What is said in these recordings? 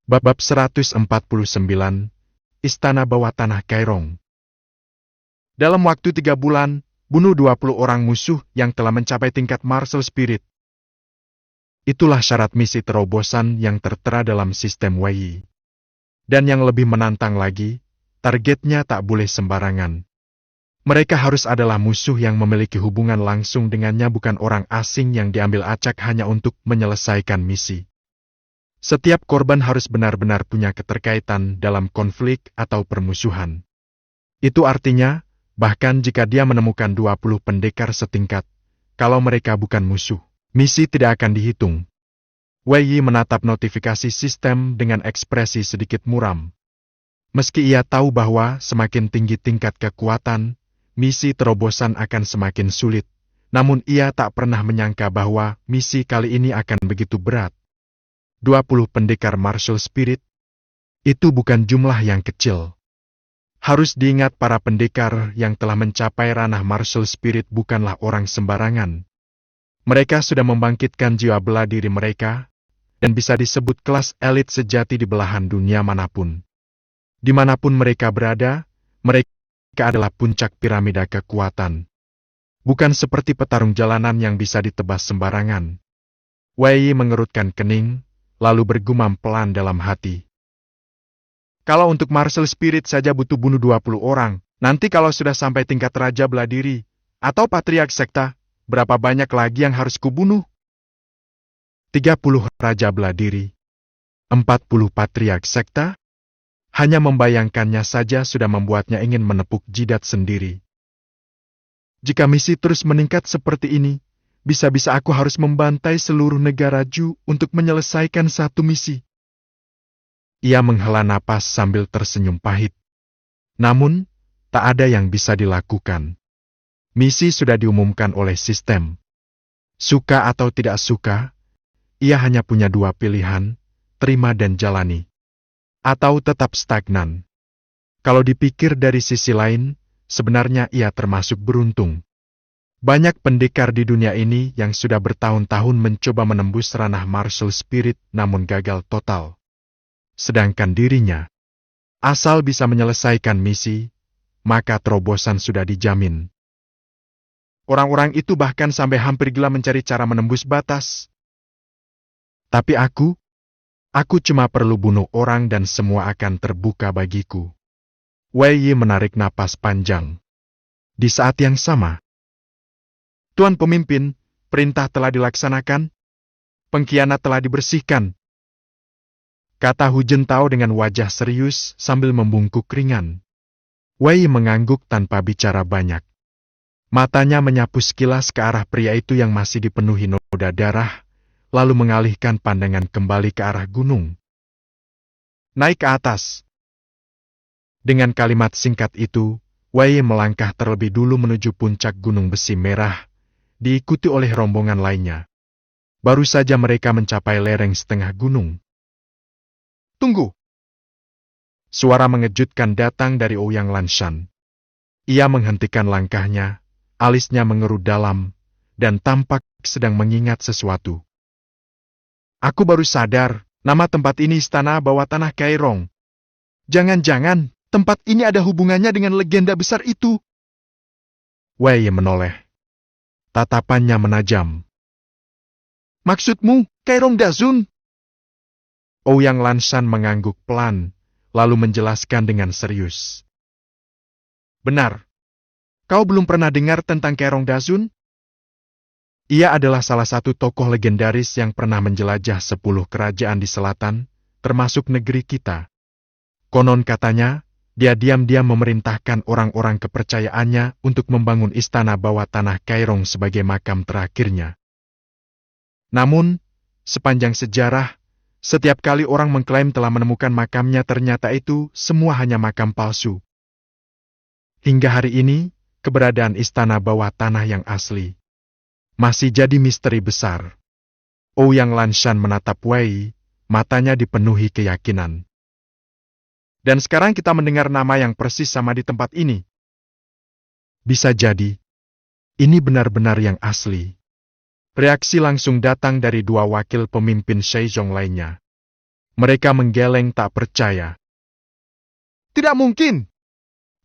Bab 149, Istana Bawah Tanah Kairong. Dalam waktu 3 bulan, bunuh 20 orang musuh yang telah mencapai tingkat martial spirit. Itulah syarat misi terobosan yang tertera dalam sistem Wei. Dan yang lebih menantang lagi, targetnya tak boleh sembarangan. Mereka harus adalah musuh yang memiliki hubungan langsung dengannya, bukan orang asing yang diambil acak hanya untuk menyelesaikan misi. Setiap korban harus benar-benar punya keterkaitan dalam konflik atau permusuhan. Itu artinya, bahkan jika dia menemukan 20 pendekar setingkat, kalau mereka bukan musuh, misi tidak akan dihitung. Wei menatap notifikasi sistem dengan ekspresi sedikit muram. Meski ia tahu bahwa semakin tinggi tingkat kekuatan, misi terobosan akan semakin sulit, namun ia tak pernah menyangka bahwa misi kali ini akan begitu berat. 20 pendekar martial spirit, itu bukan jumlah yang kecil. Harus diingat, para pendekar yang telah mencapai ranah martial spirit bukanlah orang sembarangan. Mereka sudah membangkitkan jiwa bela diri mereka, dan bisa disebut kelas elit sejati di belahan dunia manapun. Dimanapun mereka berada, mereka adalah puncak piramida kekuatan. Bukan seperti petarung jalanan yang bisa ditebas sembarangan. Wei mengerutkan kening, lalu bergumam pelan dalam hati. Kalau untuk martial spirit saja butuh bunuh 20 orang, nanti kalau sudah sampai tingkat raja bela diri, atau patriark sekta, berapa banyak lagi yang harus kubunuh? 30 raja bela diri, 40 patriark sekta? Hanya membayangkannya saja sudah membuatnya ingin menepuk jidat sendiri. Jika misi terus meningkat seperti ini, bisa-bisa aku harus membantai seluruh negara Ju untuk menyelesaikan satu misi. Ia menghela napas sambil tersenyum pahit. Namun, tak ada yang bisa dilakukan. Misi sudah diumumkan oleh sistem. Suka atau tidak suka, ia hanya punya 2 pilihan, terima dan jalani. Atau tetap stagnan. Kalau dipikir dari sisi lain, sebenarnya ia termasuk beruntung. Banyak pendekar di dunia ini yang sudah bertahun-tahun mencoba menembus ranah martial spirit namun gagal total. Sedangkan dirinya, asal bisa menyelesaikan misi, maka terobosan sudah dijamin. Orang-orang itu bahkan sampai hampir gila mencari cara menembus batas. Tapi aku cuma perlu bunuh orang dan semua akan terbuka bagiku. Wei menarik napas panjang. Di saat yang sama, Tuan Pemimpin, perintah telah dilaksanakan, pengkhianat telah dibersihkan, kata Hu Jintao dengan wajah serius sambil membungkuk ringan. Wei mengangguk tanpa bicara banyak. Matanya menyapu sekilas ke arah pria itu yang masih dipenuhi noda darah, lalu mengalihkan pandangan kembali ke arah gunung. Naik ke atas. Dengan kalimat singkat itu, Wei melangkah terlebih dulu menuju puncak gunung besi merah, diikuti oleh rombongan lainnya. Baru saja mereka mencapai lereng setengah gunung. Tunggu! Suara mengejutkan datang dari Ouyang Lanshan. Ia menghentikan langkahnya, alisnya mengerut dalam, dan tampak sedang mengingat sesuatu. Aku baru sadar, nama tempat ini Istana Bawah Tanah Kairong. Jangan-jangan, tempat ini ada hubungannya dengan legenda besar itu. Wei menoleh. Tatapannya menajam. Maksudmu, Kairong Dazun? Ouyang Lanshan mengangguk pelan, lalu menjelaskan dengan serius. Benar. Kau belum pernah dengar tentang Kairong Dazun? Ia adalah salah satu tokoh legendaris yang pernah menjelajah 10 kerajaan di selatan, termasuk negeri kita. Konon katanya, dia diam-diam memerintahkan orang-orang kepercayaannya untuk membangun istana bawah tanah Kairong sebagai makam terakhirnya. Namun, sepanjang sejarah, setiap kali orang mengklaim telah menemukan makamnya, ternyata itu semua hanya makam palsu. Hingga hari ini, keberadaan istana bawah tanah yang asli masih jadi misteri besar. Ouyang Lanshan menatap Wei, matanya dipenuhi keyakinan. Dan sekarang kita mendengar nama yang persis sama di tempat ini. Bisa jadi, ini benar-benar yang asli. Reaksi langsung datang dari 2 wakil pemimpin Sheizong lainnya. Mereka menggeleng tak percaya. Tidak mungkin!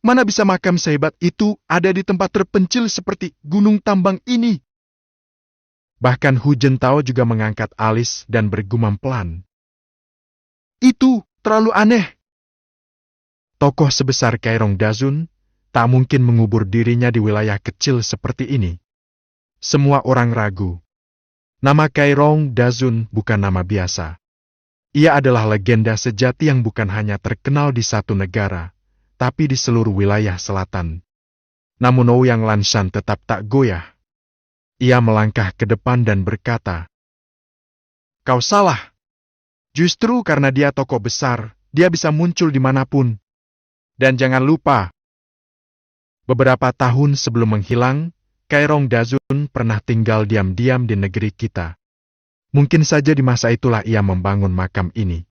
Mana bisa makam sehebat itu ada di tempat terpencil seperti gunung tambang ini? Bahkan Hu Jintao juga mengangkat alis dan bergumam pelan. Itu terlalu aneh. Tokoh sebesar Kairong Dazun tak mungkin mengubur dirinya di wilayah kecil seperti ini. Semua orang ragu. Nama Kairong Dazun bukan nama biasa. Ia adalah legenda sejati yang bukan hanya terkenal di satu negara, tapi di seluruh wilayah selatan. Namun Ouyang Lanshan tetap tak goyah. Ia melangkah ke depan dan berkata, "Kau salah. Justru karena dia tokoh besar, dia bisa muncul dimanapun. Dan jangan lupa, beberapa tahun sebelum menghilang, Kairong Dazun pernah tinggal diam-diam di negeri kita. Mungkin saja di masa itulah ia membangun makam ini.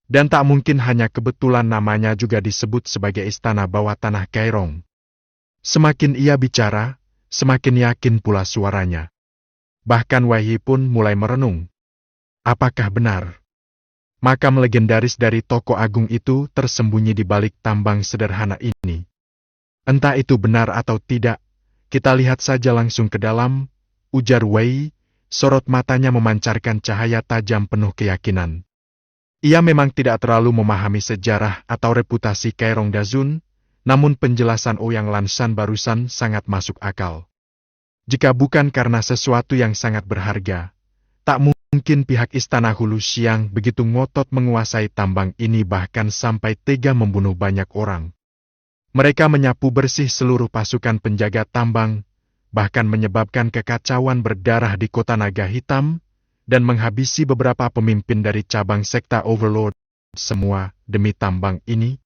Dan tak mungkin hanya kebetulan namanya juga disebut sebagai istana bawah tanah Kairong." Semakin ia bicara, semakin yakin pula suaranya. Bahkan Wei pun mulai merenung. Apakah benar? Makam legendaris dari tokoh agung itu tersembunyi di balik tambang sederhana ini. Entah itu benar atau tidak, kita lihat saja langsung ke dalam, ujar Wei. Sorot matanya memancarkan cahaya tajam penuh keyakinan. Ia memang tidak terlalu memahami sejarah atau reputasi Kairong Dazun, namun penjelasan Ouyang Lanshan barusan sangat masuk akal. Jika bukan karena sesuatu yang sangat berharga, tak mungkin pihak istana Hulu Xiang begitu ngotot menguasai tambang ini bahkan sampai tega membunuh banyak orang. Mereka menyapu bersih seluruh pasukan penjaga tambang, bahkan menyebabkan kekacauan berdarah di kota Naga Hitam, dan menghabisi beberapa pemimpin dari cabang sekta Overlord, semua demi tambang ini.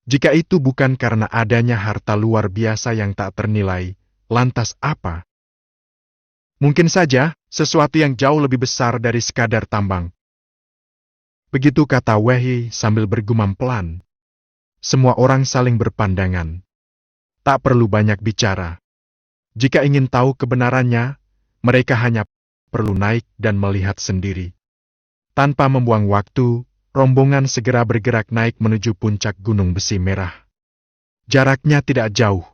Jika itu bukan karena adanya harta luar biasa yang tak ternilai, lantas apa? Mungkin saja, sesuatu yang jauh lebih besar dari sekadar tambang. Begitu kata Wei sambil bergumam pelan. Semua orang saling berpandangan. Tak perlu banyak bicara. Jika ingin tahu kebenarannya, mereka hanya perlu naik dan melihat sendiri. Tanpa membuang waktu, rombongan segera bergerak naik menuju puncak Gunung Besi Merah. Jaraknya tidak jauh.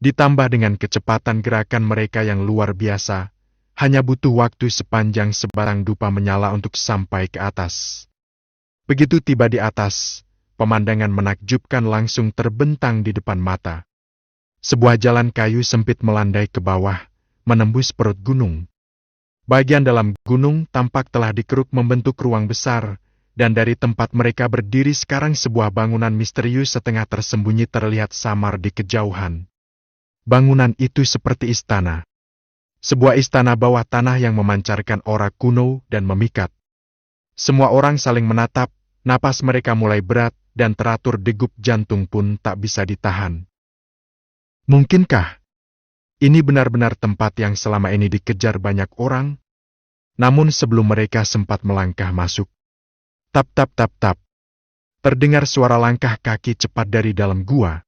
Ditambah dengan kecepatan gerakan mereka yang luar biasa, hanya butuh waktu sepanjang sebarang dupa menyala untuk sampai ke atas. Begitu tiba di atas, pemandangan menakjubkan langsung terbentang di depan mata. Sebuah jalan kayu sempit melandai ke bawah, menembus perut gunung. Bagian dalam gunung tampak telah dikeruk membentuk ruang besar, dan dari tempat mereka berdiri sekarang sebuah bangunan misterius setengah tersembunyi terlihat samar di kejauhan. Bangunan itu seperti istana. Sebuah istana bawah tanah yang memancarkan aura kuno dan memikat. Semua orang saling menatap, napas mereka mulai berat, dan teratur degup jantung pun tak bisa ditahan. Mungkinkah ini benar-benar tempat yang selama ini dikejar banyak orang? Namun sebelum mereka sempat melangkah masuk, tap tap tap tap, terdengar suara langkah kaki cepat dari dalam gua.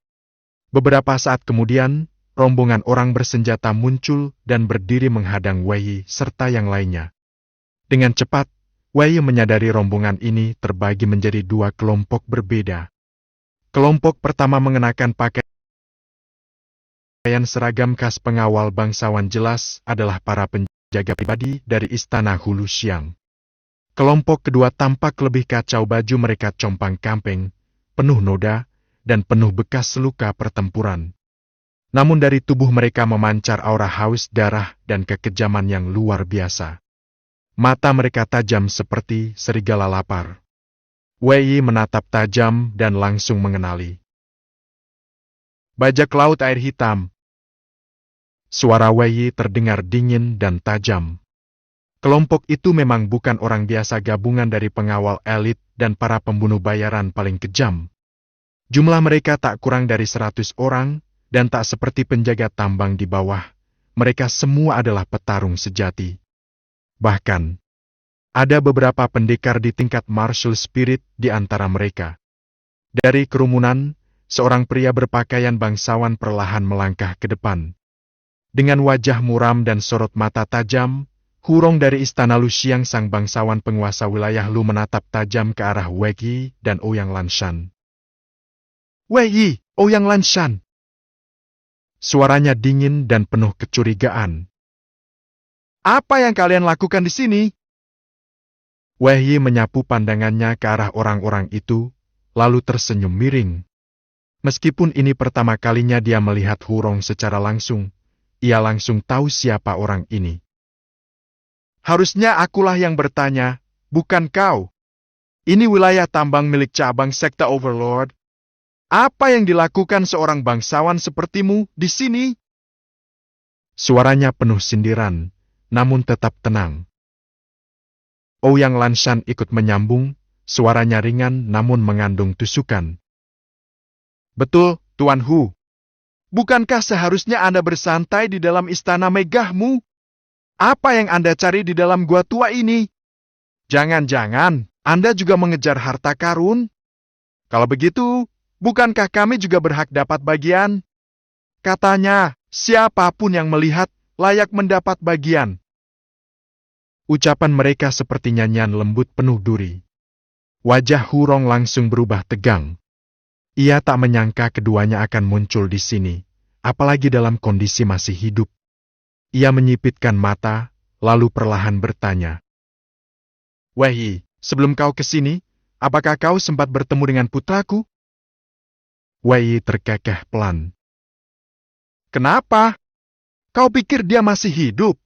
Beberapa saat kemudian, rombongan orang bersenjata muncul dan berdiri menghadang Wei serta yang lainnya. Dengan cepat, Wei menyadari rombongan ini terbagi menjadi dua kelompok berbeda. Kelompok pertama mengenakan pakaian seragam khas pengawal bangsawan, jelas adalah para penjaga pribadi dari istana Hulu Xiang. Kelompok kedua tampak lebih kacau, baju mereka compang-camping, penuh noda, dan penuh bekas luka pertempuran. Namun dari tubuh mereka memancar aura haus darah dan kekejaman yang luar biasa. Mata mereka tajam seperti serigala lapar. Wei menatap tajam dan langsung mengenali. Bajak laut air hitam. Suara Wei terdengar dingin dan tajam. Kelompok itu memang bukan orang biasa, gabungan dari pengawal elit dan para pembunuh bayaran paling kejam. Jumlah mereka tak kurang dari 100 orang, dan tak seperti penjaga tambang di bawah. Mereka semua adalah petarung sejati. Bahkan, ada beberapa pendekar di tingkat martial spirit di antara mereka. Dari kerumunan, seorang pria berpakaian bangsawan perlahan melangkah ke depan. Dengan wajah muram dan sorot mata tajam, Hurong dari istana Lu Xiang sang bangsawan penguasa wilayah Lu menatap tajam ke arah Wei Yi dan Ouyang Lanshan. Wei Yi, Ouyang Lanshan. Suaranya dingin dan penuh kecurigaan. Apa yang kalian lakukan di sini? Wei Yi menyapu pandangannya ke arah orang-orang itu, lalu tersenyum miring. Meskipun ini pertama kalinya dia melihat Hurong secara langsung, ia langsung tahu siapa orang ini. Harusnya akulah yang bertanya, bukan kau. Ini wilayah tambang milik cabang sekte Overlord. Apa yang dilakukan seorang bangsawan sepertimu di sini? Suaranya penuh sindiran, namun tetap tenang. Ouyang Lanshan ikut menyambung, suaranya ringan namun mengandung tusukan. Betul, Tuan Hu. Bukankah seharusnya Anda bersantai di dalam istana megahmu? Apa yang Anda cari di dalam gua tua ini? Jangan-jangan Anda juga mengejar harta karun? Kalau begitu, bukankah kami juga berhak dapat bagian? Katanya, siapapun yang melihat layak mendapat bagian. Ucapan mereka seperti nyanyian lembut penuh duri. Wajah Hurong langsung berubah tegang. Ia tak menyangka keduanya akan muncul di sini, apalagi dalam kondisi masih hidup. Ia menyipitkan mata, lalu perlahan bertanya. Wei Yi, sebelum kau ke sini, apakah kau sempat bertemu dengan putraku? Wei Yi terkekeh pelan. Kenapa? Kau pikir dia masih hidup?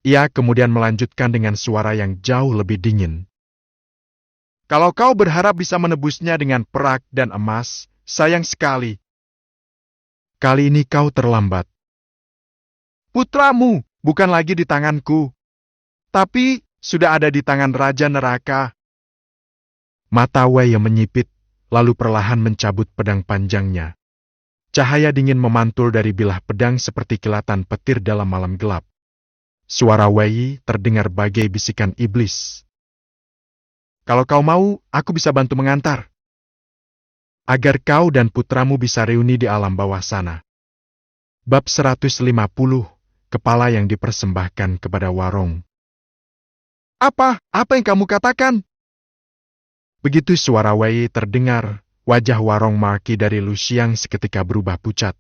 Ia kemudian melanjutkan dengan suara yang jauh lebih dingin. Kalau kau berharap bisa menebusnya dengan perak dan emas, sayang sekali. Kali ini kau terlambat. Putramu bukan lagi di tanganku, tapi sudah ada di tangan Raja Neraka. Mata Wei Yi menyipit, lalu perlahan mencabut pedang panjangnya. Cahaya dingin memantul dari bilah pedang seperti kilatan petir dalam malam gelap. Suara Wei Yi terdengar bagai bisikan iblis. Kalau kau mau, aku bisa bantu mengantar. Agar kau dan putramu bisa reuni di alam bawah sana. Bab 150, Kepala yang dipersembahkan kepada Warong. Apa yang kamu katakan? Begitu suara Wei Yi terdengar, wajah Warong Marki dari Lu Xiang seketika berubah pucat.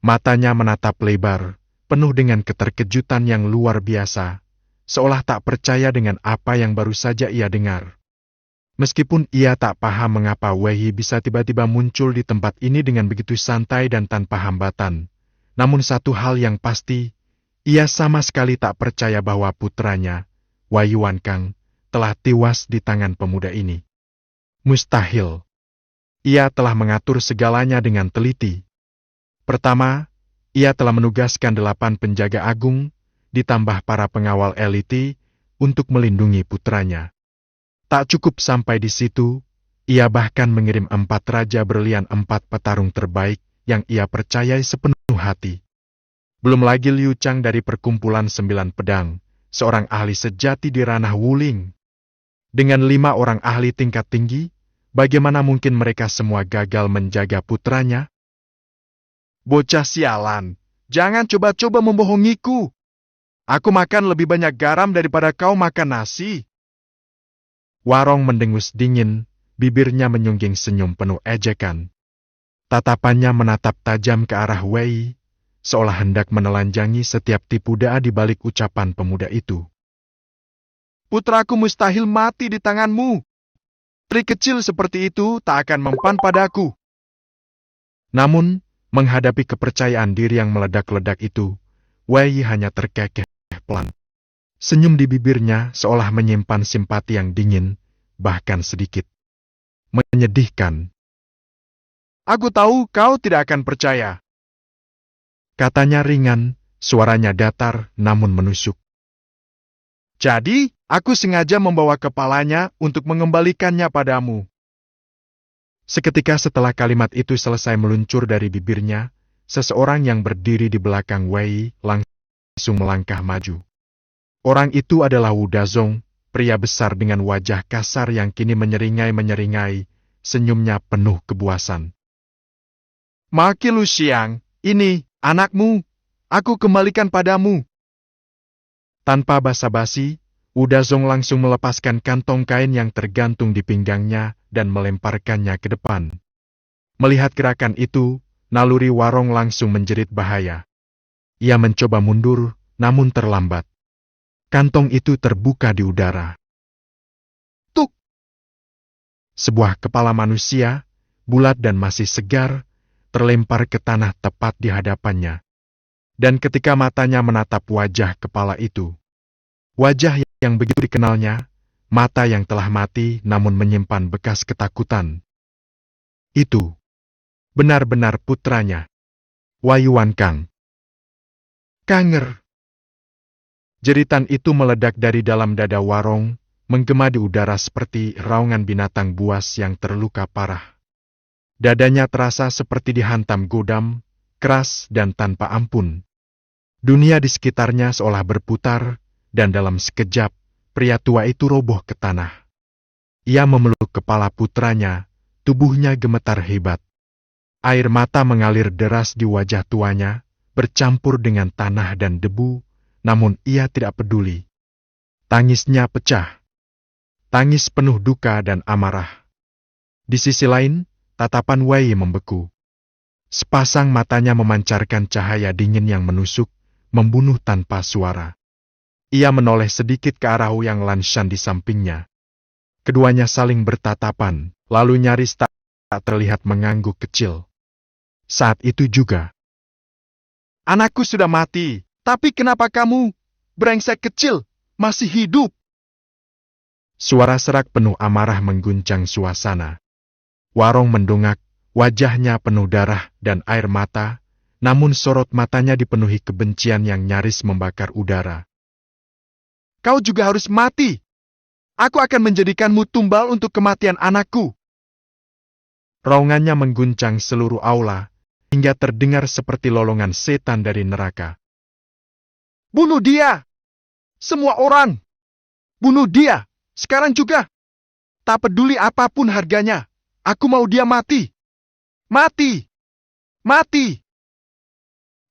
Matanya menatap lebar, penuh dengan keterkejutan yang luar biasa, seolah tak percaya dengan apa yang baru saja ia dengar. Meskipun ia tak paham mengapa Wei Yi bisa tiba-tiba muncul di tempat ini dengan begitu santai dan tanpa hambatan, namun satu hal yang pasti, ia sama sekali tak percaya bahwa putranya, Wei Yuankang, telah tewas di tangan pemuda ini. Mustahil. Ia telah mengatur segalanya dengan teliti. Pertama, ia telah menugaskan 8 penjaga agung, ditambah para pengawal elite, untuk melindungi putranya. Tak cukup sampai di situ, ia bahkan mengirim 4 raja berlian 4 petarung terbaik yang ia percayai sepenuh hati. Belum lagi Liu Chang dari perkumpulan 9 pedang, seorang ahli sejati di ranah Wuling. Dengan 5 orang ahli tingkat tinggi, bagaimana mungkin mereka semua gagal menjaga putranya? Bocah sialan, jangan coba-coba membohongiku. Aku makan lebih banyak garam daripada kau makan nasi. Warong mendengus dingin, bibirnya menyungging senyum penuh ejekan. Tatapannya menatap tajam ke arah Wei Yi, seolah hendak menelanjangi setiap tipu daya di balik ucapan pemuda itu. Putraku mustahil mati di tanganmu. Pri kecil seperti itu tak akan mempan padaku. Namun, menghadapi kepercayaan diri yang meledak-ledak itu, Wei Yi hanya terkekeh pelan. Senyum di bibirnya seolah menyimpan simpati yang dingin, bahkan sedikit menyedihkan. Aku tahu kau tidak akan percaya. Katanya ringan, suaranya datar namun menusuk. Jadi, aku sengaja membawa kepalanya untuk mengembalikannya padamu. Seketika setelah kalimat itu selesai meluncur dari bibirnya, seseorang yang berdiri di belakang Wei Yi langsung melangkah maju. Orang itu adalah Wu Dazong, pria besar dengan wajah kasar yang kini menyeringai, senyumnya penuh kebuasan. Maki Lu Xiang, ini anakmu, aku kembalikan padamu. Tanpa basa-basi, Udazong langsung melepaskan kantong kain yang tergantung di pinggangnya dan melemparkannya ke depan. Melihat gerakan itu, naluri Warong langsung menjerit bahaya. Ia mencoba mundur, namun terlambat. Kantong itu terbuka di udara. Tuk! Sebuah kepala manusia, bulat dan masih segar, terlempar ke tanah tepat di hadapannya. Dan ketika matanya menatap wajah kepala itu, wajah yang begitu dikenalnya, mata yang telah mati namun menyimpan bekas ketakutan. Itu benar-benar putranya, Wayuan Kang. Kanger! Jeritan itu meledak dari dalam dada Warong, menggema di udara seperti raungan binatang buas yang terluka parah. Dadanya terasa seperti dihantam godam, keras dan tanpa ampun. Dunia di sekitarnya seolah berputar, dan dalam sekejap, pria tua itu roboh ke tanah. Ia memeluk kepala putranya, tubuhnya gemetar hebat. Air mata mengalir deras di wajah tuanya, bercampur dengan tanah dan debu, namun ia tidak peduli. Tangisnya pecah. Tangis penuh duka dan amarah. Di sisi lain, tatapan Wei membeku. Sepasang matanya memancarkan cahaya dingin yang menusuk, membunuh tanpa suara. Ia menoleh sedikit ke arah Ouyang Lanshan di sampingnya. Keduanya saling bertatapan, lalu nyaris tak terlihat mengangguk kecil. Saat itu juga, "Anakku sudah mati, tapi kenapa kamu, brengsek kecil, masih hidup?" Suara serak penuh amarah mengguncang suasana. Warong mendongak, wajahnya penuh darah dan air mata, namun sorot matanya dipenuhi kebencian yang nyaris membakar udara. "Kau juga harus mati! Aku akan menjadikanmu tumbal untuk kematian anakku!" Raungannya mengguncang seluruh aula, hingga terdengar seperti lolongan setan dari neraka. "Bunuh dia! Semua orang! Bunuh dia! Sekarang juga! Tak peduli apapun harganya, aku mau dia mati! Mati! Mati!"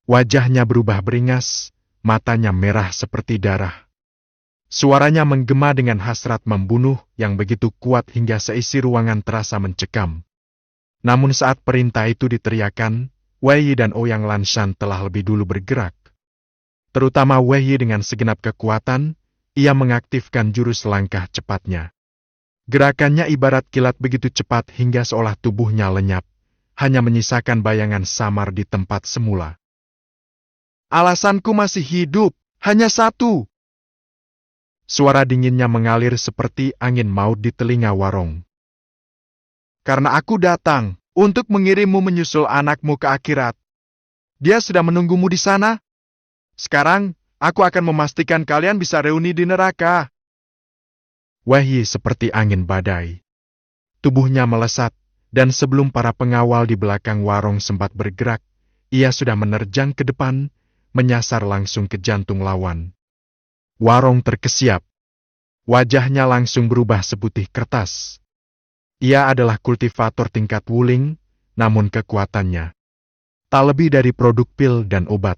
Wajahnya berubah beringas, matanya merah seperti darah. Suaranya menggema dengan hasrat membunuh yang begitu kuat hingga seisi ruangan terasa mencekam. Namun saat perintah itu diteriakan, Wei dan Ouyang Lanshan telah lebih dulu bergerak. Terutama Wei dengan segenap kekuatan, ia mengaktifkan jurus langkah cepatnya. Gerakannya ibarat kilat begitu cepat hingga seolah tubuhnya lenyap, hanya menyisakan bayangan samar di tempat semula. "Alasanku masih hidup, hanya satu." Suara dinginnya mengalir seperti angin maut di telinga Warong. "Karena aku datang untuk mengirimmu menyusul anakmu ke akhirat. Dia sudah menunggumu di sana. Sekarang, aku akan memastikan kalian bisa reuni di neraka." Wei seperti angin badai. Tubuhnya melesat, dan sebelum para pengawal di belakang Warong sempat bergerak, ia sudah menerjang ke depan, menyasar langsung ke jantung lawan. Warong terkesiap. Wajahnya langsung berubah seputih kertas. Ia adalah kultivator tingkat wuling, namun kekuatannya tak lebih dari produk pil dan obat.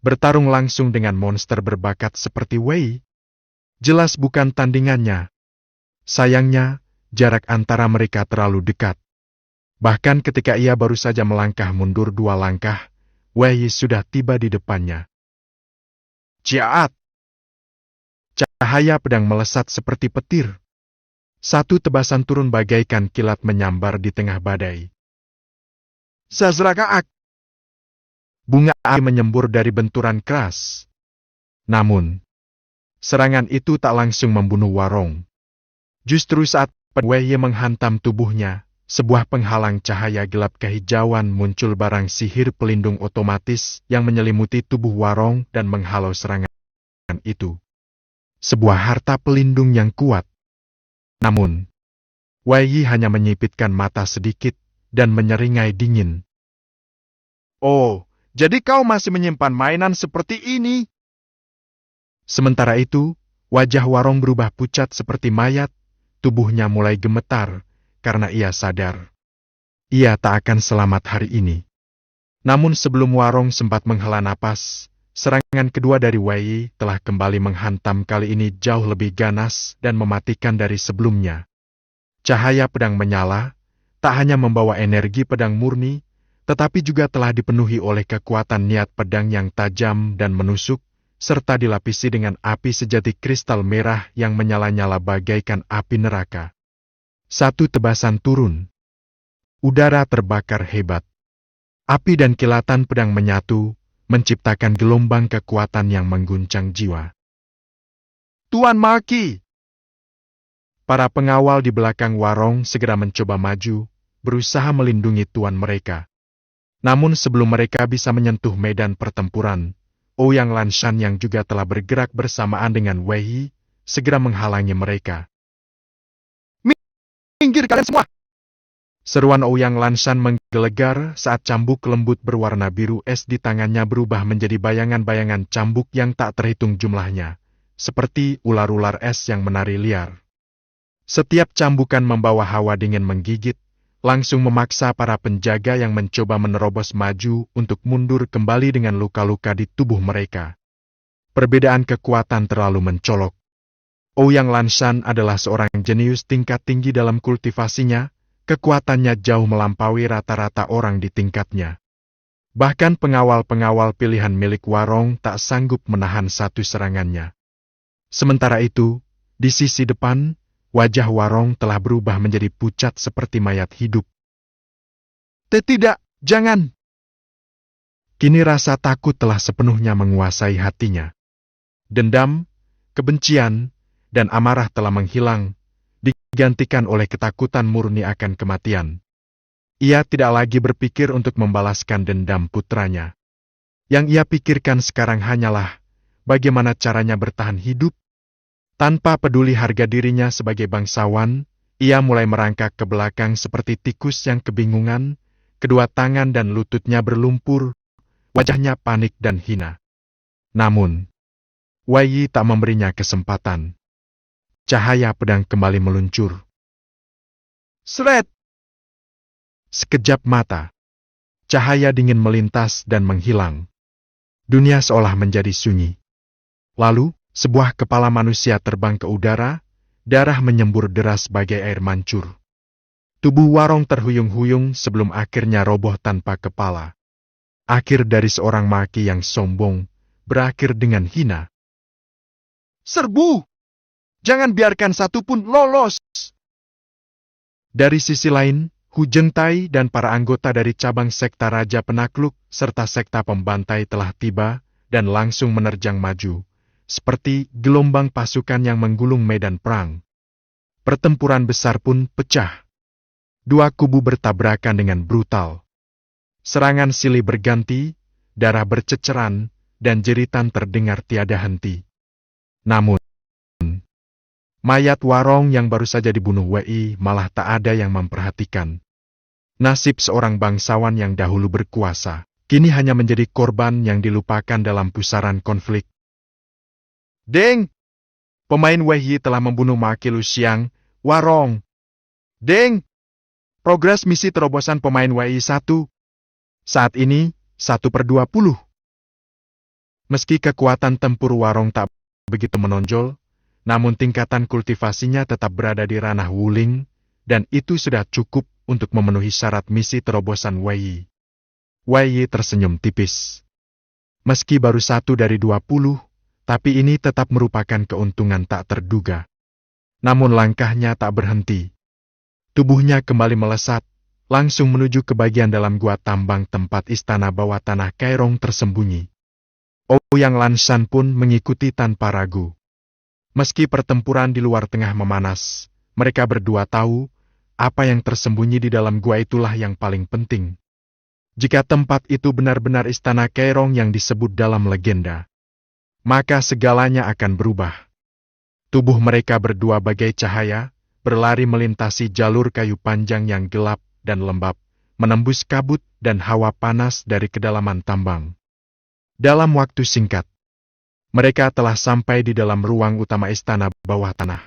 Bertarung langsung dengan monster berbakat seperti Wei, jelas bukan tandingannya. Sayangnya, jarak antara mereka terlalu dekat. Bahkan ketika ia baru saja melangkah mundur 2 langkah, Wei sudah tiba di depannya. Ciaat! Cahaya pedang melesat seperti petir. Satu tebasan turun bagaikan kilat menyambar di tengah badai. Zazrakaak! Bunga api menyembur dari benturan keras. Namun, serangan itu tak langsung membunuh Warong. Justru saat Wei menghantam tubuhnya, sebuah penghalang cahaya gelap kehijauan muncul barang sihir pelindung otomatis yang menyelimuti tubuh Warong dan menghalau serangan itu. Sebuah harta pelindung yang kuat. Namun, Wei hanya menyipitkan mata sedikit dan menyeringai dingin. "Oh, jadi kau masih menyimpan mainan seperti ini?" Sementara itu, wajah Warong berubah pucat seperti mayat, tubuhnya mulai gemetar karena ia sadar ia tak akan selamat hari ini. Namun sebelum Warong sempat menghela napas, serangan kedua dari Wei telah kembali menghantam, kali ini jauh lebih ganas dan mematikan dari sebelumnya. Cahaya pedang menyala, tak hanya membawa energi pedang murni, tetapi juga telah dipenuhi oleh kekuatan niat pedang yang tajam dan menusuk, serta dilapisi dengan api sejati kristal merah yang menyala-nyala bagaikan api neraka. Satu tebasan turun. Udara terbakar hebat. Api dan kilatan pedang menyatu, menciptakan gelombang kekuatan yang mengguncang jiwa. Tuan Maki! Para pengawal di belakang warung segera mencoba maju, berusaha melindungi tuan mereka. Namun sebelum mereka bisa menyentuh medan pertempuran, Ouyang Lanshan yang juga telah bergerak bersamaan dengan Wei Yi, segera menghalangi mereka. Minggir kalian semua! Seruan Ouyang Lanshan menggelegar saat cambuk lembut berwarna biru es di tangannya berubah menjadi bayangan-bayangan cambuk yang tak terhitung jumlahnya, seperti ular-ular es yang menari liar. Setiap cambukan membawa hawa dingin menggigit, langsung memaksa para penjaga yang mencoba menerobos maju untuk mundur kembali dengan luka-luka di tubuh mereka. Perbedaan kekuatan terlalu mencolok. Ouyang Lanshan adalah seorang jenius tingkat tinggi dalam kultivasinya, kekuatannya jauh melampaui rata-rata orang di tingkatnya. Bahkan pengawal-pengawal pilihan milik Warong tak sanggup menahan satu serangannya. Sementara itu, di sisi depan, wajah Warong telah berubah menjadi pucat seperti mayat hidup. Tidak, jangan! Kini rasa takut telah sepenuhnya menguasai hatinya. Dendam, kebencian, dan amarah telah menghilang, digantikan oleh ketakutan murni akan kematian. Ia tidak lagi berpikir untuk membalaskan dendam putranya. Yang ia pikirkan sekarang hanyalah bagaimana caranya bertahan hidup. Tanpa peduli harga dirinya sebagai bangsawan, ia mulai merangkak ke belakang seperti tikus yang kebingungan, kedua tangan dan lututnya berlumpur, wajahnya panik dan hina. Namun, Wei Yi tak memberinya kesempatan. Cahaya pedang kembali meluncur. Sret! Sekejap mata. Cahaya dingin melintas dan menghilang. Dunia seolah menjadi sunyi. Lalu, sebuah kepala manusia terbang ke udara, darah menyembur deras bagai air mancur. Tubuh Warong terhuyung-huyung sebelum akhirnya roboh tanpa kepala. Akhir dari seorang maki yang sombong, berakhir dengan hina. Serbu! Jangan biarkan satu pun lolos! Dari sisi lain, Hu Zhengtai dan para anggota dari cabang sekta Raja Penakluk serta sekta pembantai telah tiba dan langsung menerjang maju, seperti gelombang pasukan yang menggulung medan perang. Pertempuran besar pun pecah. Dua kubu bertabrakan dengan brutal. Serangan silih berganti, darah berceceran, dan jeritan terdengar tiada henti. Namun, mayat Warong yang baru saja dibunuh Wei Yi malah tak ada yang memperhatikan. Nasib seorang bangsawan yang dahulu berkuasa, kini hanya menjadi korban yang dilupakan dalam pusaran konflik. Deng! Pemain Wei Yi telah membunuh Maki Lu Xiang, Warong. Deng! Progres misi terobosan pemain Wei Yi 1. Saat ini, 1/20. Meski kekuatan tempur Warong tak begitu menonjol, namun tingkatan kultivasinya tetap berada di ranah Wuling, dan itu sudah cukup untuk memenuhi syarat misi terobosan Wei Yi. Wei Yi tersenyum tipis. Meski baru 1 dari 20, tapi ini tetap merupakan keuntungan tak terduga. Namun langkahnya tak berhenti. Tubuhnya kembali melesat, langsung menuju ke bagian dalam gua tambang tempat istana bawah tanah Kairong tersembunyi. Ouyang Lanshan pun mengikuti tanpa ragu. Meski pertempuran di luar tengah memanas, mereka berdua tahu, apa yang tersembunyi di dalam gua itulah yang paling penting. Jika tempat itu benar-benar istana Kairong yang disebut dalam legenda, maka segalanya akan berubah. Tubuh mereka berdua bagai cahaya, berlari melintasi jalur kayu panjang yang gelap dan lembab, menembus kabut dan hawa panas dari kedalaman tambang. Dalam waktu singkat, mereka telah sampai di dalam ruang utama istana bawah tanah.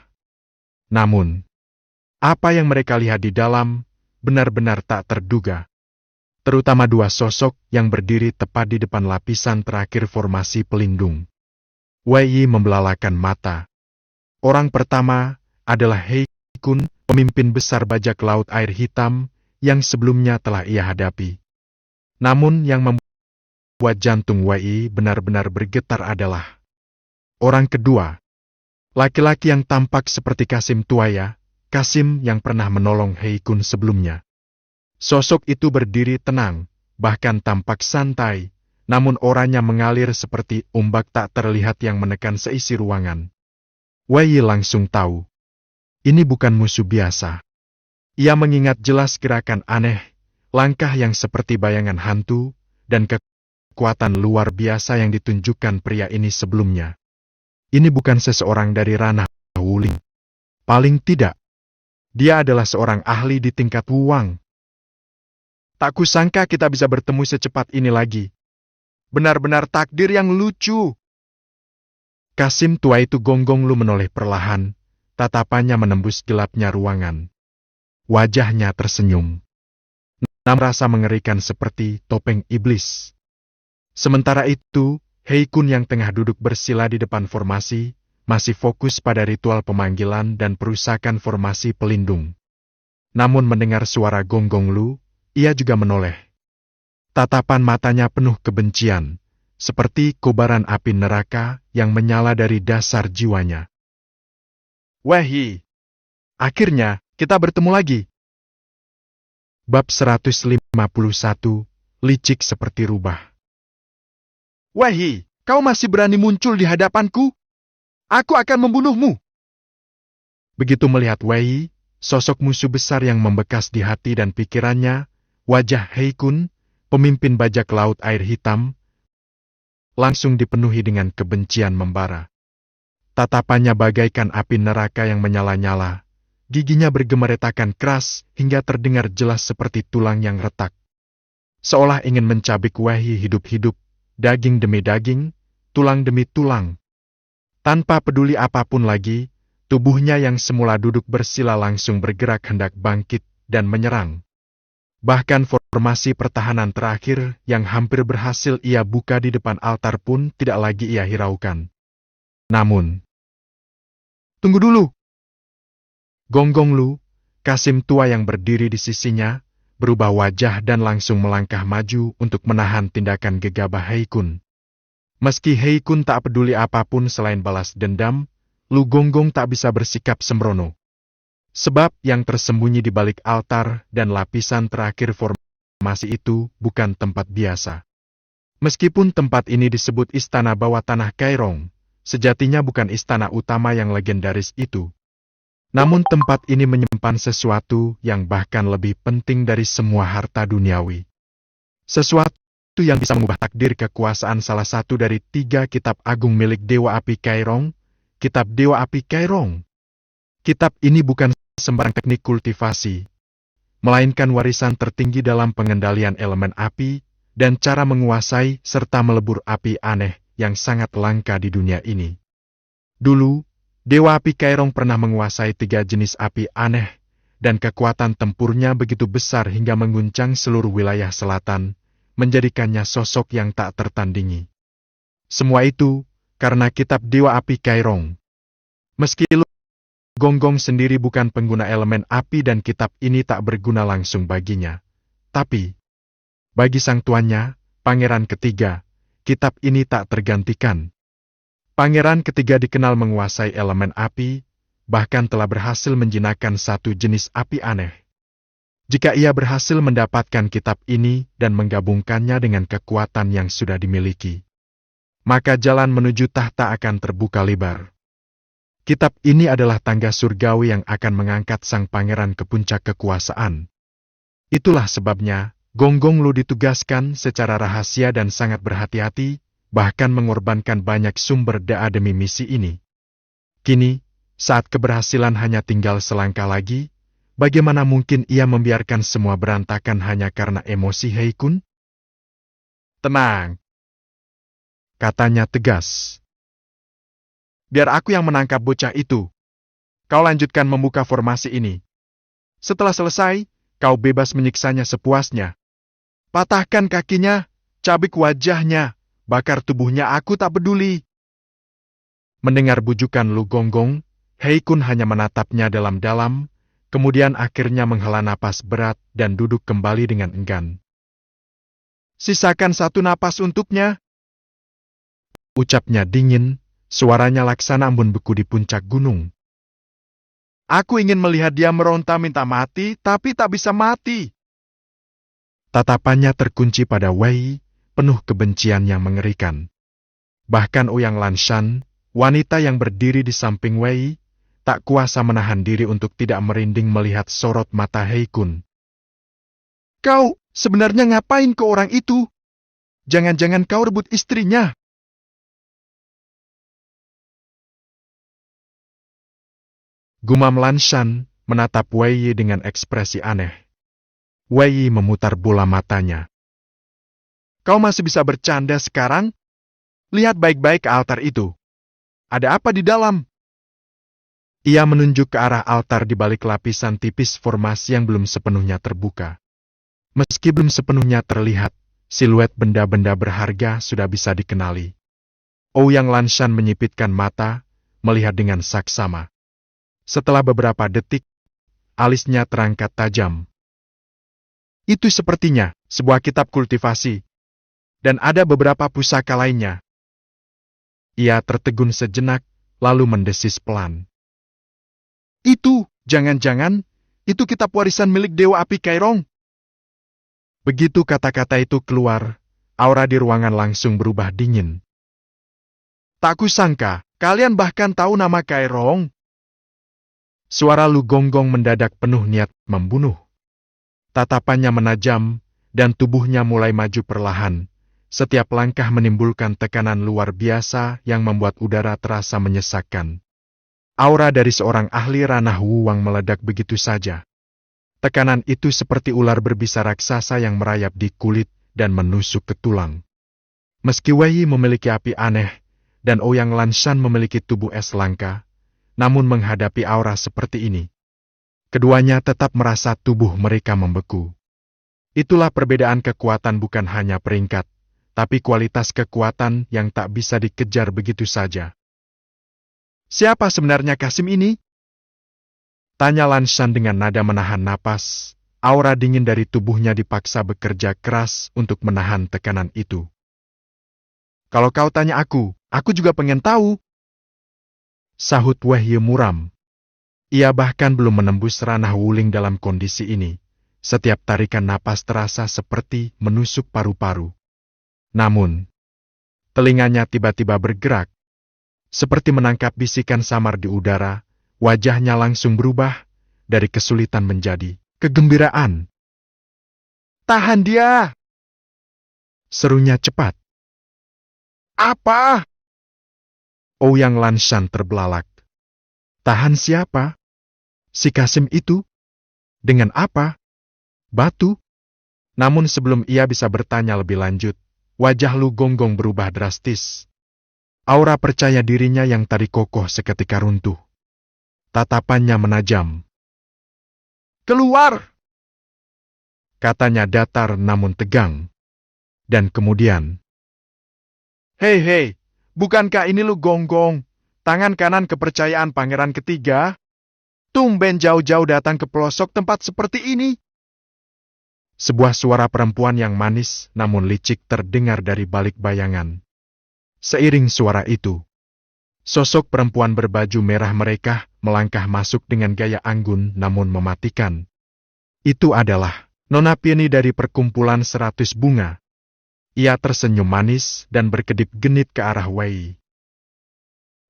Namun, apa yang mereka lihat di dalam benar-benar tak terduga. terutama dua sosok yang berdiri tepat di depan lapisan terakhir formasi pelindung. Wei Yi membelalakan mata. Orang pertama adalah He Kun, pemimpin besar bajak laut air hitam yang sebelumnya telah ia hadapi. Namun yang membuat jantung Wei Yi benar-benar bergetar adalah orang kedua. Laki-laki yang tampak seperti Kasim Tuaya, Kasim yang pernah menolong He Kun sebelumnya. Sosok itu berdiri tenang, bahkan tampak santai, namun oranya mengalir seperti ombak tak terlihat yang menekan seisi ruangan. Wei Yi langsung tahu. Ini bukan musuh biasa. Ia mengingat jelas gerakan aneh, langkah yang seperti bayangan hantu, dan kekuatan luar biasa yang ditunjukkan pria ini sebelumnya. Ini bukan seseorang dari ranah Wuling. Paling tidak, dia adalah seorang ahli di tingkat Wuwang. Tak kusangka kita bisa bertemu secepat ini lagi. Benar-benar takdir yang lucu. Kasim tua itu Gonggong Lu menoleh perlahan, tatapannya menembus gelapnya ruangan. Wajahnya tersenyum. Namun rasa mengerikan seperti topeng iblis. Sementara itu, He Kun yang tengah duduk bersila di depan formasi, masih fokus pada ritual pemanggilan dan perusakan formasi pelindung. Namun mendengar suara Gonggong Lu, ia juga menoleh. Tatapan matanya penuh kebencian, seperti kobaran api neraka yang menyala dari dasar jiwanya. Wei Yi, akhirnya kita bertemu lagi. Bab 151, licik seperti rubah. Wei Yi, kau masih berani muncul di hadapanku? Aku akan membunuhmu. Begitu melihat Wei Yi, sosok musuh besar yang membekas di hati dan pikirannya, wajah He Kun, pemimpin bajak laut air hitam, langsung dipenuhi dengan kebencian membara. Tatapannya bagaikan api neraka yang menyala-nyala, giginya bergemeretakan keras hingga terdengar jelas seperti tulang yang retak. Seolah ingin mencabik Wei Yi hidup-hidup, daging demi daging, tulang demi tulang. Tanpa peduli apapun lagi, tubuhnya yang semula duduk bersila langsung bergerak hendak bangkit dan menyerang. Bahkan formasi pertahanan terakhir yang hampir berhasil ia buka di depan altar pun tidak lagi ia hiraukan. Namun, tunggu dulu! Gonggong Lu, Kasim tua yang berdiri di sisinya, berubah wajah dan langsung melangkah maju untuk menahan tindakan gegabah He Kun. Meski He Kun tak peduli apapun selain balas dendam, Lu Gonggong tak bisa bersikap sembrono. Sebab yang tersembunyi di balik altar dan lapisan terakhir formasi itu bukan tempat biasa. Meskipun tempat ini disebut istana bawah tanah Kairong, sejatinya bukan istana utama yang legendaris itu. Namun tempat ini menyimpan sesuatu yang bahkan lebih penting dari semua harta duniawi. Sesuatu yang bisa mengubah takdir kekuasaan salah satu dari 3 kitab agung milik Dewa Api Kairong, Kitab Dewa Api Kairong. Kitab ini bukan sembarang teknik kultivasi, melainkan warisan tertinggi dalam pengendalian elemen api dan cara menguasai serta melebur api aneh yang sangat langka di dunia ini. Dulu, Dewa Api Kairong pernah menguasai 3 jenis api aneh, dan kekuatan tempurnya begitu besar hingga mengguncang seluruh wilayah selatan, menjadikannya sosok yang tak tertandingi. Semua itu karena kitab Dewa Api Kairong. Meski Lu Gonggong sendiri bukan pengguna elemen api dan kitab ini tak berguna langsung baginya, tapi bagi sang tuannya, Pangeran Ketiga, kitab ini tak tergantikan. Pangeran Ketiga dikenal menguasai elemen api, bahkan telah berhasil menjinakkan 1 jenis api aneh. Jika ia berhasil mendapatkan kitab ini dan menggabungkannya dengan kekuatan yang sudah dimiliki, maka jalan menuju tahta akan terbuka lebar. Kitab ini adalah tangga surgawi yang akan mengangkat sang pangeran ke puncak kekuasaan. Itulah sebabnya, Gonggong Lu ditugaskan secara rahasia dan sangat berhati-hati, bahkan mengorbankan banyak sumber daya demi misi ini. Kini, saat keberhasilan hanya tinggal selangkah lagi, bagaimana mungkin ia membiarkan semua berantakan hanya karena emosi He Kun? Tenang, katanya tegas. Biar aku yang menangkap bocah itu. Kau lanjutkan membuka formasi ini. Setelah selesai, kau bebas menyiksanya sepuasnya. Patahkan kakinya, cabik wajahnya, bakar tubuhnya, aku tak peduli. Mendengar bujukan Lu Gonggong, Hei Kun hanya menatapnya dalam-dalam, kemudian akhirnya menghela napas berat dan duduk kembali dengan enggan. Sisakan satu napas untuknya, ucapnya dingin, suaranya laksana embun beku di puncak gunung. Aku ingin melihat dia meronta minta mati, tapi tak bisa mati. Tatapannya terkunci pada Wei, penuh kebencian yang mengerikan. Bahkan Ouyang Lanshan, wanita yang berdiri di samping Wei, tak kuasa menahan diri untuk tidak merinding melihat sorot mata Hei Kun. Kau sebenarnya ngapain ke orang itu? Jangan-jangan kau rebut istrinya? Gumam Lanshan menatap Wei dengan ekspresi aneh. Wei memutar bola matanya. Kau masih bisa bercanda sekarang? Lihat baik-baik ke altar itu. Ada apa di dalam? Ia menunjuk ke arah altar di balik lapisan tipis formasi yang belum sepenuhnya terbuka. Meski belum sepenuhnya terlihat, siluet benda-benda berharga sudah bisa dikenali. Ouyang Lanshan menyipitkan mata, melihat dengan saksama. Setelah beberapa detik, alisnya terangkat tajam. Itu sepertinya sebuah kitab kultivasi. Dan ada beberapa pusaka lainnya. Ia tertegun sejenak, lalu mendesis pelan. Itu, jangan-jangan, itu kitab warisan milik Dewa Api Kairong. Begitu kata-kata itu keluar, aura di ruangan langsung berubah dingin. Tak kusangka, kalian bahkan tahu nama Kairong. Suara Lu Gonggong mendadak penuh niat membunuh. Tatapannya menajam, dan tubuhnya mulai maju perlahan. Setiap langkah menimbulkan tekanan luar biasa yang membuat udara terasa menyesakkan. Aura dari seorang ahli ranah Wuwang meledak begitu saja. Tekanan itu seperti ular berbisa raksasa yang merayap di kulit dan menusuk ke tulang. Meski Wei memiliki api aneh, dan Ouyang Lanshan memiliki tubuh es langka, namun menghadapi aura seperti ini, keduanya tetap merasa tubuh mereka membeku. Itulah perbedaan kekuatan, bukan hanya peringkat, tapi kualitas kekuatan yang tak bisa dikejar begitu saja. Siapa sebenarnya Kasim ini? Tanya Lanshan dengan nada menahan napas. Aura dingin dari tubuhnya dipaksa bekerja keras untuk menahan tekanan itu. Kalau kau tanya aku juga pengen tahu. Sahut Wei muram. Ia bahkan belum menembus ranah Wuling dalam kondisi ini. Setiap tarikan napas terasa seperti menusuk paru-paru. Namun, telinganya tiba-tiba bergerak. Seperti menangkap bisikan samar di udara, wajahnya langsung berubah dari kesulitan menjadi kegembiraan. Tahan dia! Serunya cepat. Apa? Ouyang Lanshan terbelalak. Tahan siapa? Si Kasim itu? Dengan apa? Batu? Namun sebelum ia bisa bertanya lebih lanjut, wajah Lu Gonggong berubah drastis. Aura percaya dirinya yang tadi kokoh seketika runtuh. Tatapannya menajam. Keluar! Katanya datar namun tegang. Dan kemudian, Hei, bukankah ini Lu Gonggong, tangan kanan kepercayaan pangeran ketiga? Tumben jauh-jauh datang ke pelosok tempat seperti ini. Sebuah suara perempuan yang manis namun licik terdengar dari balik bayangan. Seiring suara itu, sosok perempuan berbaju merah mereka melangkah masuk dengan gaya anggun namun mematikan. Itu adalah Nona Pieni dari perkumpulan 100 bunga. Ia tersenyum manis dan berkedip genit ke arah Wei.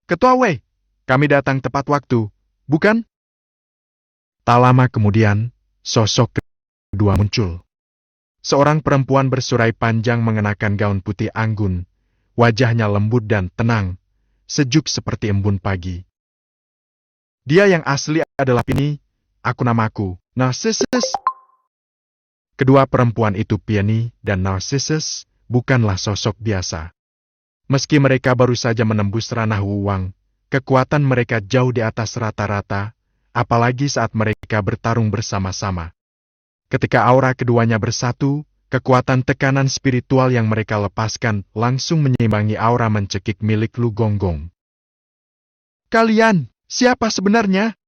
Ketua Wei, kami datang tepat waktu, bukan? Tak lama kemudian, sosok kedua muncul. Seorang perempuan bersurai panjang mengenakan gaun putih anggun, wajahnya lembut dan tenang, sejuk seperti embun pagi. Dia yang asli adalah Pieni, namaku Narcissus. Kedua perempuan itu Pieni dan Narcissus bukanlah sosok biasa. Meski mereka baru saja menembus ranah Wuwang, kekuatan mereka jauh di atas rata-rata, apalagi saat mereka bertarung bersama-sama. Ketika aura keduanya bersatu, kekuatan tekanan spiritual yang mereka lepaskan langsung menyeimbangi aura mencekik milik Lu Gonggong. "Kalian, siapa sebenarnya?"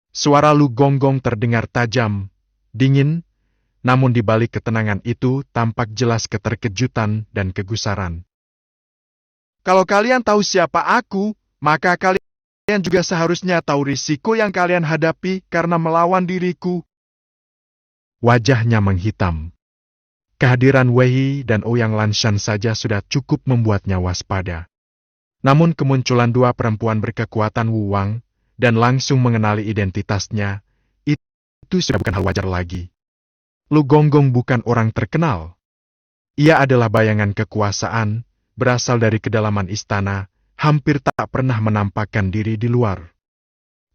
Suara Lu Gonggong terdengar tajam, dingin, namun di balik ketenangan itu tampak jelas keterkejutan dan kegusaran. "Kalau kalian tahu siapa aku, maka kalian juga seharusnya tahu risiko yang kalian hadapi karena melawan diriku." Wajahnya menghitam. Kehadiran Wei dan Ouyang Lanshan saja sudah cukup membuatnya waspada. Namun kemunculan dua perempuan berkekuatan Wu Wang dan langsung mengenali identitasnya, itu sudah bukan hal wajar lagi. Lu Gonggong bukan orang terkenal. Ia adalah bayangan kekuasaan, berasal dari kedalaman istana, hampir tak pernah menampakkan diri di luar.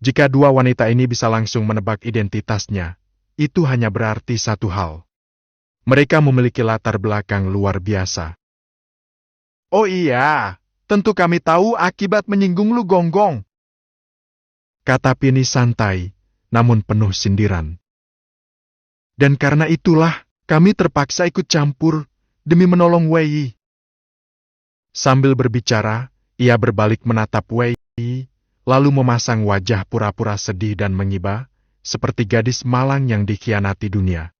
Jika dua wanita ini bisa langsung menebak identitasnya, itu hanya berarti satu hal. Mereka memiliki latar belakang luar biasa. "Oh iya, tentu kami tahu akibat menyinggung Lu Gonggong," kata Pini santai, namun penuh sindiran. "Dan karena itulah, kami terpaksa ikut campur demi menolong Wei." Sambil berbicara, ia berbalik menatap Wei, lalu memasang wajah pura-pura sedih dan mengiba, seperti gadis malang yang dikhianati dunia.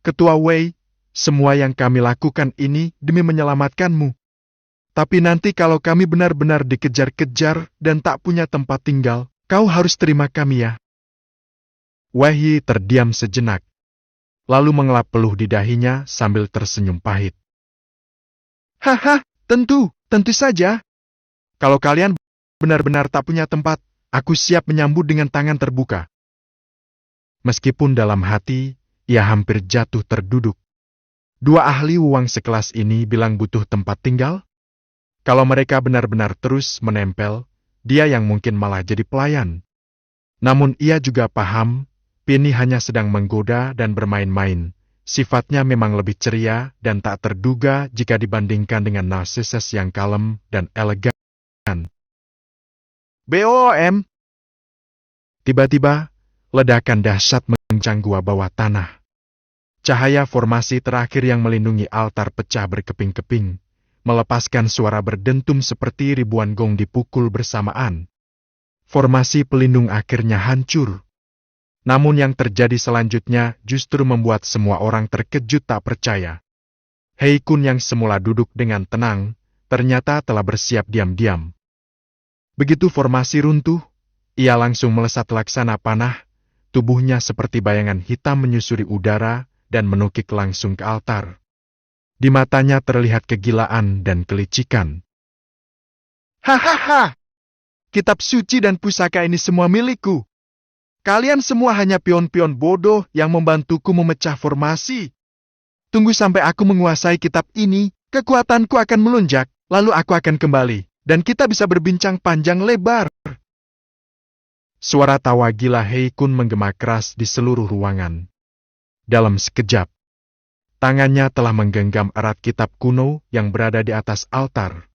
"Ketua Wei, semua yang kami lakukan ini demi menyelamatkanmu. Tapi nanti kalau kami benar-benar dikejar-kejar dan tak punya tempat tinggal, kau harus terima kami ya." Wei terdiam sejenak, lalu mengelap peluh di dahinya sambil tersenyum pahit. "Haha, tentu saja. Kalau kalian benar-benar tak punya tempat, aku siap menyambut dengan tangan terbuka." Meskipun dalam hati, ia hampir jatuh terduduk. Dua ahli Wu Wang sekelas ini bilang butuh tempat tinggal? Kalau mereka benar-benar terus menempel, dia yang mungkin malah jadi pelayan. Namun ia juga paham, Pini hanya sedang menggoda dan bermain-main. Sifatnya memang lebih ceria dan tak terduga jika dibandingkan dengan Narcissus yang kalem dan elegan. "BOM!" Tiba-tiba, ledakan dahsyat mengguncang gua bawah tanah. Cahaya formasi terakhir yang melindungi altar pecah berkeping-keping, melepaskan suara berdentum seperti ribuan gong dipukul bersamaan. Formasi pelindung akhirnya hancur. Namun yang terjadi selanjutnya justru membuat semua orang terkejut tak percaya. Hei Kun yang semula duduk dengan tenang, ternyata telah bersiap diam-diam. Begitu formasi runtuh, ia langsung melesat laksana panah, tubuhnya seperti bayangan hitam menyusuri udara dan menukik langsung ke altar. Di matanya terlihat kegilaan dan kelicikan. "Hahaha! Kitab suci dan pusaka ini semua milikku. Kalian semua hanya pion-pion bodoh yang membantuku memecah formasi. Tunggu sampai aku menguasai kitab ini, kekuatanku akan melonjak, lalu aku akan kembali, dan kita bisa berbincang panjang lebar." Suara tawa gila Hei Kun menggema keras di seluruh ruangan. Dalam sekejap, tangannya telah menggenggam erat kitab kuno yang berada di atas altar.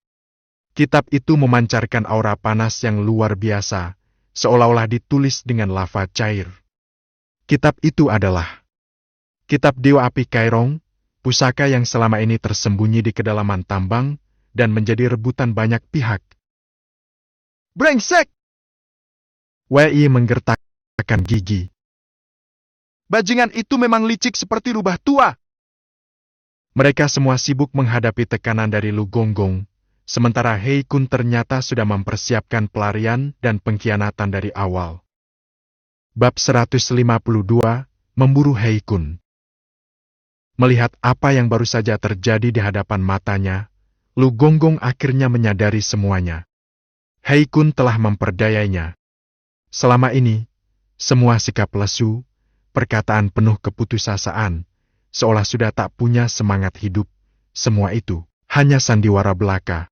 Kitab itu memancarkan aura panas yang luar biasa, seolah-olah ditulis dengan lava cair. Kitab itu adalah Kitab Dewa Api Kairong, pusaka yang selama ini tersembunyi di kedalaman tambang dan menjadi rebutan banyak pihak. "Brengsek!" Wei menggertakkan gigi. "Bajingan itu memang licik seperti rubah tua." Mereka semua sibuk menghadapi tekanan dari Lu Gonggong, sementara Hei Kun ternyata sudah mempersiapkan pelarian dan pengkhianatan dari awal. Bab 152, Memburu Hei Kun. Melihat apa yang baru saja terjadi di hadapan matanya, Lu Gonggong akhirnya menyadari semuanya. Hei Kun telah memperdayainya. Selama ini, semua sikap lesu, perkataan penuh keputusasaan, seolah sudah tak punya semangat hidup, semua itu hanya sandiwara belaka.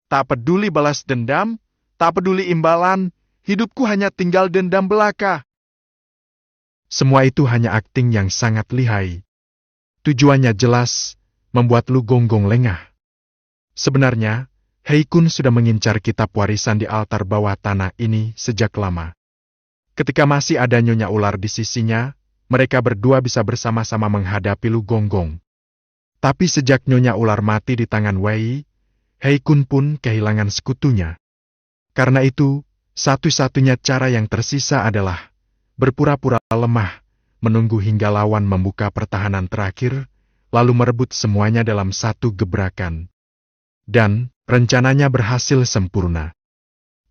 Tak peduli balas dendam, tak peduli imbalan, hidupku hanya tinggal dendam belaka. Semua itu hanya akting yang sangat lihai. Tujuannya jelas, membuat Lu Gonggong lengah. Sebenarnya, Hei Kun sudah mengincar kitab warisan di altar bawah tanah ini sejak lama. Ketika masih ada nyonya ular di sisinya, mereka berdua bisa bersama-sama menghadapi Lu Gonggong. Tapi sejak Nyonya Ular mati di tangan Wei, Hei Kun pun kehilangan sekutunya. Karena itu, satu-satunya cara yang tersisa adalah berpura-pura lemah, menunggu hingga lawan membuka pertahanan terakhir, lalu merebut semuanya dalam satu gebrakan. Dan, rencananya berhasil sempurna.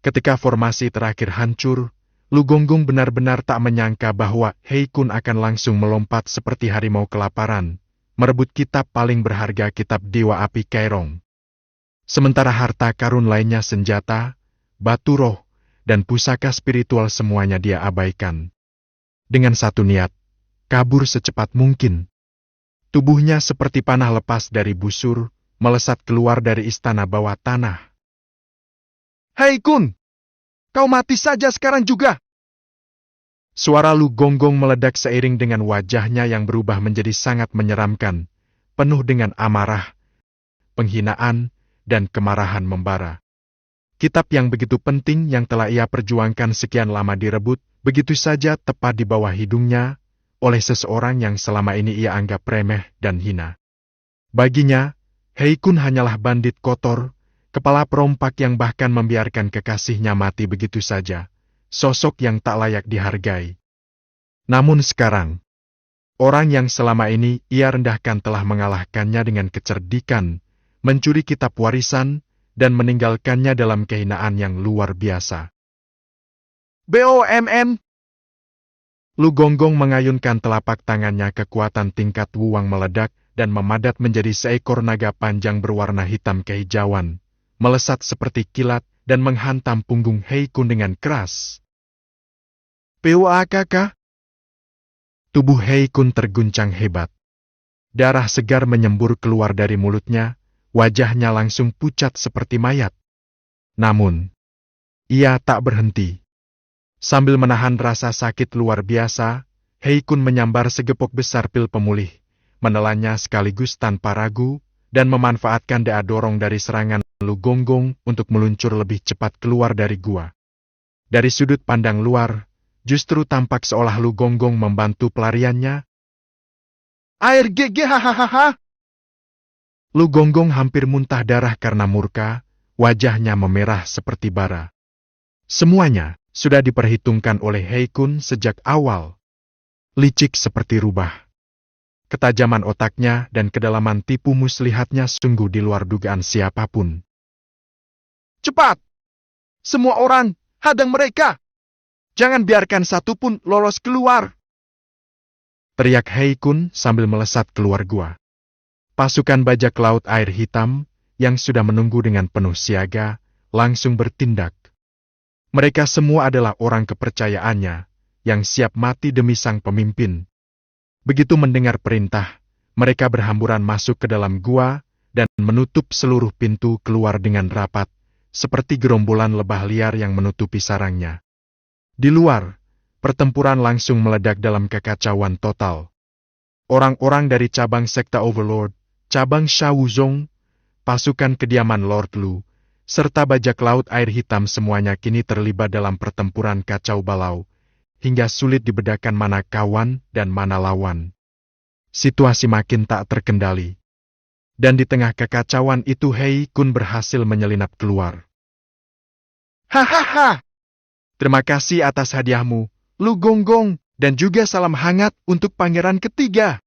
Ketika formasi terakhir hancur, Lu Gonggong benar-benar tak menyangka bahwa Hei Kun akan langsung melompat seperti harimau kelaparan, merebut kitab paling berharga, kitab Dewa Api Kairong. Sementara harta karun lainnya, senjata, batu roh, dan pusaka spiritual semuanya dia abaikan. Dengan satu niat, kabur secepat mungkin. Tubuhnya seperti panah lepas dari busur, melesat keluar dari istana bawah tanah. "Hei Kun! Kau mati saja sekarang juga!" Suara Lu Gonggong meledak seiring dengan wajahnya yang berubah menjadi sangat menyeramkan, penuh dengan amarah, penghinaan, dan kemarahan membara. Kitab yang begitu penting yang telah ia perjuangkan sekian lama direbut, begitu saja tepat di bawah hidungnya, oleh seseorang yang selama ini ia anggap remeh dan hina. Baginya, Hei Kun hanyalah bandit kotor, kepala perompak yang bahkan membiarkan kekasihnya mati begitu saja, sosok yang tak layak dihargai. Namun sekarang, orang yang selama ini ia rendahkan telah mengalahkannya dengan kecerdikan, mencuri kitab warisan, dan meninggalkannya dalam kehinaan yang luar biasa. BOMM! Lu Gonggong mengayunkan telapak tangannya, kekuatan tingkat Wuwang meledak dan memadat menjadi seekor naga panjang berwarna hitam kehijauan, melesat seperti kilat dan menghantam punggung Hei Kun dengan keras. "PUAKK?" Tubuh Hei Kun terguncang hebat. Darah segar menyembur keluar dari mulutnya, wajahnya langsung pucat seperti mayat. Namun, ia tak berhenti. Sambil menahan rasa sakit luar biasa, Hei Kun menyambar segepok besar pil pemulih, menelannya sekaligus tanpa ragu, dan memanfaatkan daya dorong dari serangan Lu Gonggong untuk meluncur lebih cepat keluar dari gua. Dari sudut pandang luar, justru tampak seolah Lu Gonggong membantu pelariannya. "Air GG, hahaha!" Lu Gonggong hampir muntah darah karena murka, wajahnya memerah seperti bara. Semuanya sudah diperhitungkan oleh Hei Kun sejak awal. Licik seperti rubah. Ketajaman otaknya dan kedalaman tipu muslihatnya sungguh di luar dugaan siapapun. "Cepat! Semua orang, hadang mereka! Jangan biarkan satupun lolos keluar!" teriak Hei Kun sambil melesat keluar gua. Pasukan bajak laut air hitam, yang sudah menunggu dengan penuh siaga, langsung bertindak. Mereka semua adalah orang kepercayaannya, yang siap mati demi sang pemimpin. Begitu mendengar perintah, mereka berhamburan masuk ke dalam gua, dan menutup seluruh pintu keluar dengan rapat, seperti gerombolan lebah liar yang menutupi sarangnya. Di luar, pertempuran langsung meledak dalam kekacauan total. Orang-orang dari cabang sekta Overlord, cabang Sha Wuzong, pasukan kediaman Lord Lu, serta bajak laut air hitam semuanya kini terlibat dalam pertempuran kacau balau, hingga sulit dibedakan mana kawan dan mana lawan. Situasi makin tak terkendali. Dan di tengah kekacauan itu Hei Kun berhasil menyelinap keluar. "Hahaha! Terima kasih atas hadiahmu, Lu Gonggong, dan juga salam hangat untuk pangeran ketiga.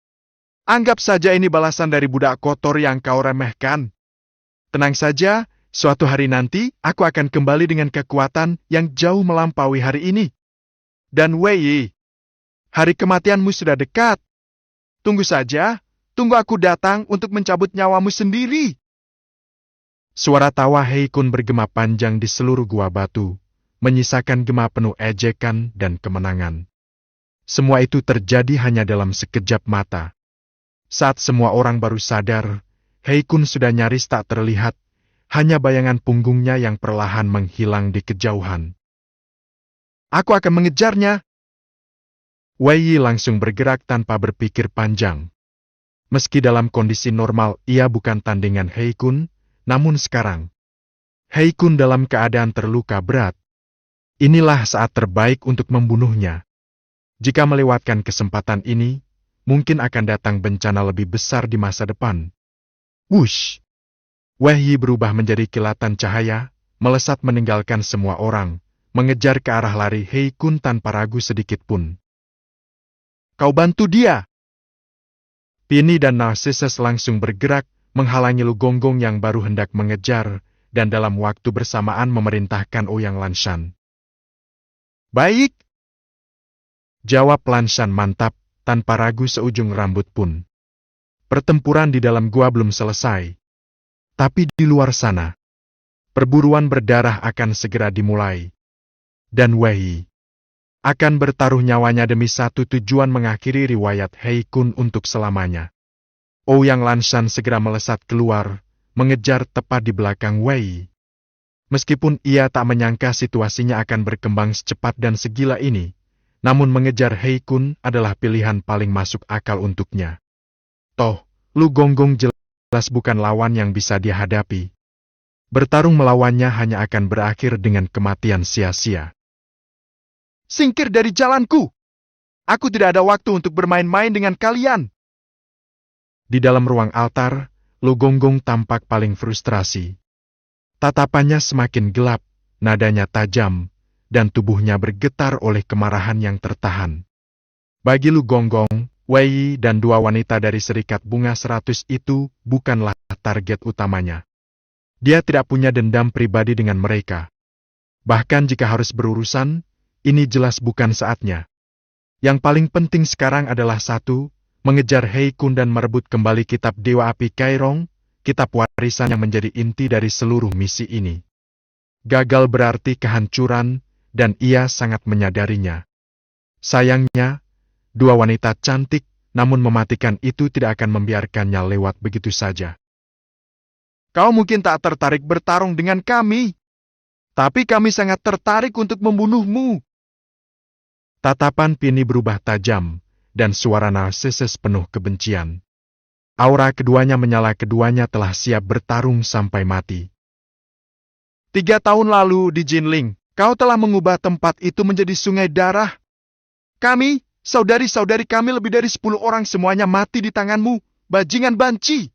Anggap saja ini balasan dari budak kotor yang kau remehkan. Tenang saja, suatu hari nanti aku akan kembali dengan kekuatan yang jauh melampaui hari ini. Dan Wei, hari kematianmu sudah dekat. Tunggu saja, tunggu aku datang untuk mencabut nyawamu sendiri." Suara tawa Hei Kun bergema panjang di seluruh gua batu, menyisakan gema penuh ejekan dan kemenangan. Semua itu terjadi hanya dalam sekejap mata. Saat semua orang baru sadar, Hei Kun sudah nyaris tak terlihat, hanya bayangan punggungnya yang perlahan menghilang di kejauhan. "Aku akan mengejarnya!" Wei Yi langsung bergerak tanpa berpikir panjang. Meski dalam kondisi normal ia bukan tandingan Hei Kun, namun sekarang, Hei Kun dalam keadaan terluka berat. Inilah saat terbaik untuk membunuhnya. Jika melewatkan kesempatan ini, mungkin akan datang bencana lebih besar di masa depan. Wush! Wei Yi berubah menjadi kilatan cahaya, melesat meninggalkan semua orang, mengejar ke arah lari Hei Kun tanpa ragu sedikit pun. Kau bantu dia! Pini dan Narcissus langsung bergerak, menghalangi Lu Gonggong yang baru hendak mengejar, dan dalam waktu bersamaan memerintahkan Ouyang Lanshan. Baik! Jawab Lanshan mantap, tanpa ragu seujung rambut pun. Pertempuran di dalam gua belum selesai. Tapi di luar sana, perburuan berdarah akan segera dimulai. Dan Wei Yi akan bertaruh nyawanya demi satu tujuan mengakhiri riwayat Hei Kun untuk selamanya. Ouyang Lanshan segera melesat keluar, mengejar tepat di belakang Wei Yi. Meskipun ia tak menyangka situasinya akan berkembang secepat dan segila ini, namun mengejar Hei Kun adalah pilihan paling masuk akal untuknya. Toh, Lu Gonggong jelas bukan lawan yang bisa dia hadapi. Bertarung melawannya hanya akan berakhir dengan kematian sia-sia. Singkir dari jalanku! Aku tidak ada waktu untuk bermain-main dengan kalian! Di dalam ruang altar, Lu Gonggong tampak paling frustrasi. Tatapannya semakin gelap, nadanya tajam, dan tubuhnya bergetar oleh kemarahan yang tertahan. Bagi Lu Gonggong, Wei Yi dan dua wanita dari Serikat Bunga 100 itu bukanlah target utamanya. Dia tidak punya dendam pribadi dengan mereka. Bahkan jika harus berurusan, ini jelas bukan saatnya. Yang paling penting sekarang adalah satu, mengejar Hei Kun dan merebut kembali kitab Dewa Api Kairong, kitab warisan yang menjadi inti dari seluruh misi ini. Gagal berarti kehancuran, dan ia sangat menyadarinya. Sayangnya, dua wanita cantik, namun mematikan itu tidak akan membiarkannya lewat begitu saja. Kau mungkin tak tertarik bertarung dengan kami, tapi kami sangat tertarik untuk membunuhmu. Tatapan Pini berubah tajam, dan suara Narcissus penuh kebencian. Aura keduanya menyala, keduanya telah siap bertarung sampai mati. 3 tahun lalu di Jinling, kau telah mengubah tempat itu menjadi sungai darah. Kami, saudari-saudari kami lebih dari 10 orang semuanya mati di tanganmu, bajingan banci.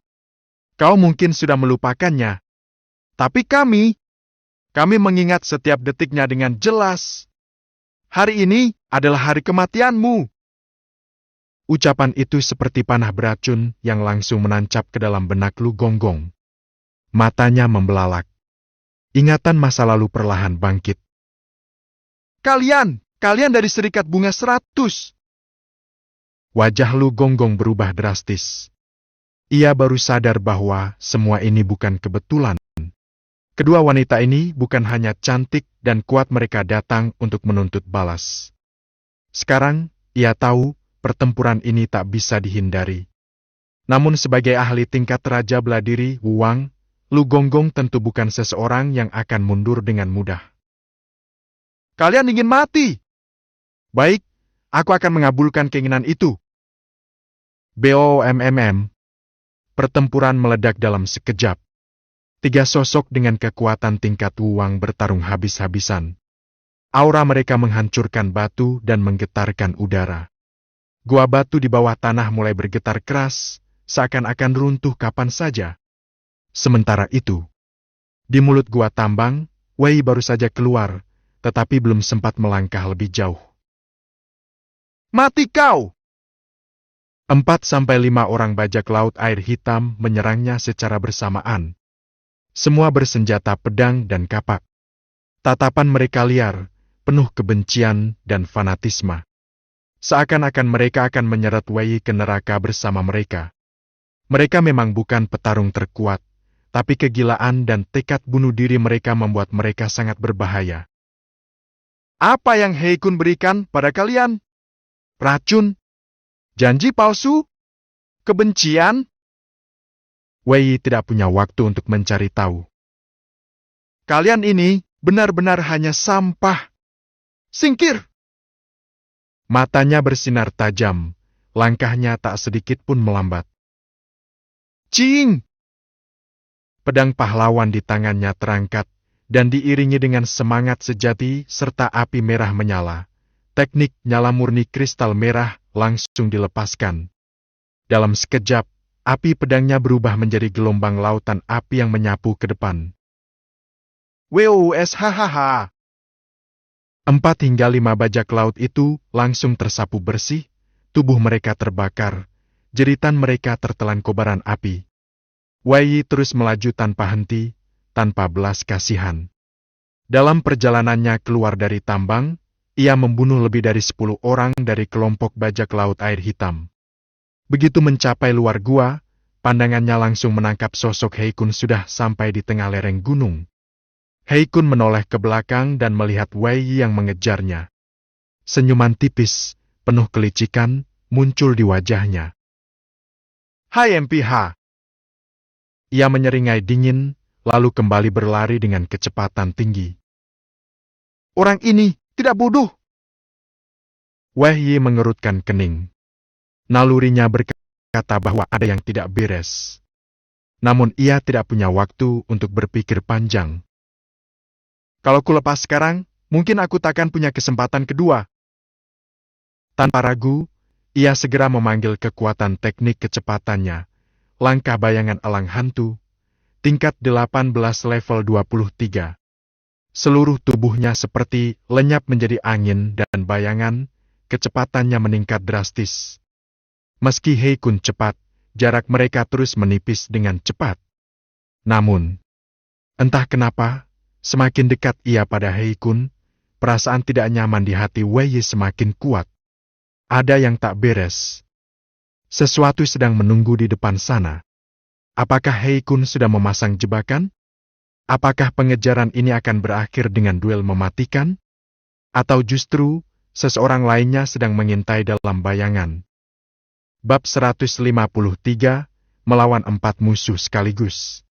Kau mungkin sudah melupakannya. Tapi kami mengingat setiap detiknya dengan jelas. Hari ini adalah hari kematianmu. Ucapan itu seperti panah beracun yang langsung menancap ke dalam benak Lu Gonggong. Matanya membelalak. Ingatan masa lalu perlahan bangkit. Kalian dari Serikat Bunga 100. Wajah Lu Gonggong berubah drastis. Ia baru sadar bahwa semua ini bukan kebetulan. Kedua wanita ini bukan hanya cantik dan kuat, mereka datang untuk menuntut balas. Sekarang, ia tahu pertempuran ini tak bisa dihindari. Namun sebagai ahli tingkat Raja Beladiri Wuwang, Lu Gonggong tentu bukan seseorang yang akan mundur dengan mudah. Kalian ingin mati? Baik, aku akan mengabulkan keinginan itu. BOMMM. Pertempuran meledak dalam sekejap. 3 sosok dengan kekuatan tingkat Wuwang bertarung habis-habisan. Aura mereka menghancurkan batu dan menggetarkan udara. Gua batu di bawah tanah mulai bergetar keras, seakan-akan runtuh kapan saja. Sementara itu, di mulut gua tambang, Wei baru saja keluar, tetapi belum sempat melangkah lebih jauh. Mati kau! 4-5 orang bajak laut air hitam menyerangnya secara bersamaan. Semua bersenjata pedang dan kapak. Tatapan mereka liar, penuh kebencian dan fanatisme. Seakan-akan mereka akan menyeret Wei ke neraka bersama mereka. Mereka memang bukan petarung terkuat, tapi kegilaan dan tekad bunuh diri mereka membuat mereka sangat berbahaya. Apa yang Hei Kun berikan pada kalian? Racun? Janji palsu? Kebencian? Wei tidak punya waktu untuk mencari tahu. Kalian ini benar-benar hanya sampah. Singkir! Matanya bersinar tajam, langkahnya tak sedikit pun melambat. Cing! Pedang pahlawan di tangannya terangkat, dan diiringi dengan semangat sejati serta api merah menyala. Teknik nyala murni kristal merah langsung dilepaskan. Dalam sekejap, api pedangnya berubah menjadi gelombang lautan api yang menyapu ke depan. WOS hahaha. 4 hingga 5 bajak laut itu langsung tersapu bersih, tubuh mereka terbakar, jeritan mereka tertelan kobaran api. Wei Yi terus melaju tanpa henti, tanpa belas kasihan. Dalam perjalanannya keluar dari tambang, ia membunuh lebih dari 10 orang dari kelompok bajak laut air hitam. Begitu mencapai luar gua, pandangannya langsung menangkap sosok Hei Kun sudah sampai di tengah lereng gunung. Hei Kun menoleh ke belakang dan melihat Wei Yi yang mengejarnya. Senyuman tipis, penuh kelicikan, muncul di wajahnya. Hai MPH! Ia menyeringai dingin, lalu kembali berlari dengan kecepatan tinggi. Orang ini tidak bodoh! Wei Yi mengerutkan kening. Nalurinya berkata bahwa ada yang tidak beres. Namun ia tidak punya waktu untuk berpikir panjang. Kalau ku lepas sekarang, mungkin aku takkan punya kesempatan kedua. Tanpa ragu, ia segera memanggil kekuatan teknik kecepatannya. Langkah bayangan elang hantu, tingkat 18 level 23. Seluruh tubuhnya seperti lenyap menjadi angin dan bayangan, kecepatannya meningkat drastis. Meski Hei Kun cepat, jarak mereka terus menipis dengan cepat. Namun, entah kenapa, semakin dekat ia pada Hei Kun, perasaan tidak nyaman di hati Wei Yi semakin kuat. Ada yang tak beres. Sesuatu sedang menunggu di depan sana. Apakah Hei Kun sudah memasang jebakan? Apakah pengejaran ini akan berakhir dengan duel mematikan? Atau justru, seseorang lainnya sedang mengintai dalam bayangan? Bab 153, melawan 4 musuh sekaligus.